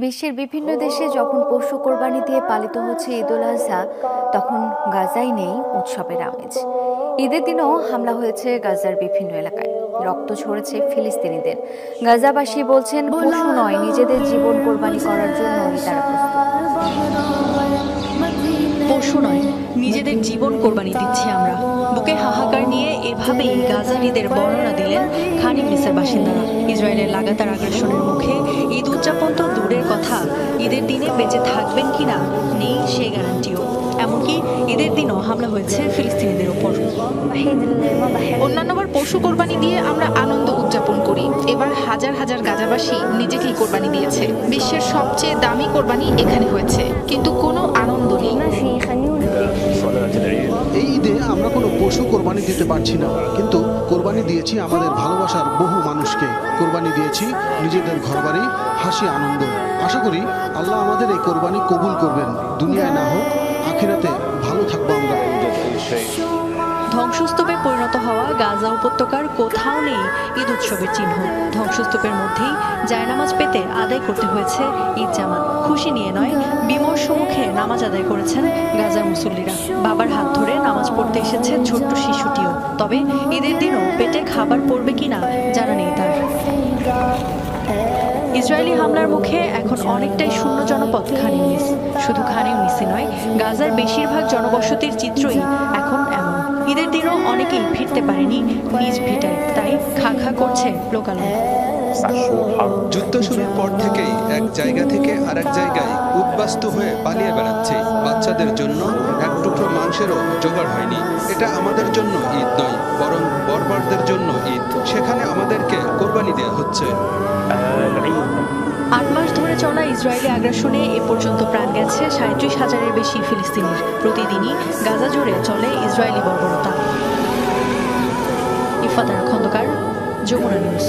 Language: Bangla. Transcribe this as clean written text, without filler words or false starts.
বিশ্বের বিভিন্ন দেশে যখন পশু কোরবানি দিয়ে পালিত হচ্ছে ঈদ উল আজহা, তখন গাজায় নেই উৎসবের আমেজ। ঈদের দিনও হামলা হয়েছে গাজার বিভিন্ন এলাকায়, রক্ত ঝরেছে ফিলিস্তিনিদের। গাজাবাসী বলছেন, পশু নয়, নিজেদের জীবন কোরবানি করার জন্যই তারা প্রস্তুত। পশু নয়, নিজেদের জীবন কোরবানি দিচ্ছি আমরা, বুকে হাহাকার নিয়ে এভাবেই গাজার ঈদের বর্ণনা দিলেন খান ইউনিসের বাসিন্দারা। ইসরায়েলের লাগাতার আগ্রাসনের মুখে ঈদ উদযাপন তো দূরের কথা, ঈদের দিনে বেঁচে থাকবেন কিনা নেই সে গ্যারান্টিও। এমনকি ঈদের দিনও হামলা হয়েছে ফিলিস্তিনিদের ওপর। অন্যান্যবার পশু কোরবানি দিয়ে আমরা আনন্দ উদযাপন করি, এবার হাজার হাজার গাজাবাসী নিজেকেই কোরবানি দিয়েছে। বিশ্বের সবচেয়ে দামি কোরবানি এখানে হয়েছে, কিন্তু কোনো আনন্দ নেই। এই ঈদে আমরা কোনো পশু কোরবানি দিতে পারছি না, কিন্তু কোরবানি দিয়েছি আমাদের ভালোবাসার বহু মানুষকে, কোরবানি দিয়েছি নিজেদের ঘরবাড়ি, হাসি, আনন্দ। আশা করি আল্লাহ আমাদের এই কোরবানি কবুল করবেন, দুনিয়ায় না হোক আখিরাতে ভালো থাকবো আমরা। ধ্বংসস্তূপে পরিণত হওয়া গাজা উপত্যকার কোথাও নেই ঈদ উৎসবের চিহ্ন। ধ্বংসস্তূপের মধ্যেই জায়নামাজ পেতে আদায় করতে হয়েছে ঈদ জামাত। খুশি নিয়ে নয়, বিমর্ষ মুখে নামাজ আদায় করেছেন গাজার মুসল্লিরা। বাবার হাত ধরে নামাজ পড়তে এসেছে ছোট্ট শিশুটিও। তবে ঈদের দিনও পেটে খাবার পড়বে কিনা জানা নেই তার। ইসরায়েলি হামলার মুখে এখন অনেকটাই শূন্য জনপদ খান ইউনিস। শুধু খান ইউনিসই নয়, গাজার বেশিরভাগ জনবসতির চিত্রই এখন এমন। ঈদের দিনও অনেকেই ফিরতে পারেনি নিজ ভিটায়, তাই খা খা করছে লোকালয়। যুদ্ধ শুরুর পর থেকেই এক জায়গা থেকে আরেক জায়গায় উদ্বাস্তু হয়ে পালিয়ে বেড়াচ্ছে। বাচ্চাদের জন্য এক টুকরো মাংসেরও জোগাড় হয়নি। এটা আমাদের জন্য ঈদ নয়, বরং বর্বরদের জন্য ঈদ। সেখানে আমাদেরকে কোরবানি দেওয়া হচ্ছে। ৮ মাস ধরে চলা ইসরায়েলি আগ্রাসনে এ পর্যন্ত প্রাণ গেছে ৩৭,০০০-এর বেশি ফিলিস্তিনির। প্রতিদিনই গাজা জুড়ে চলে ইসরায়েলি বর্বরতা। ইফাত খন্দকার, যমুনা নিউজ।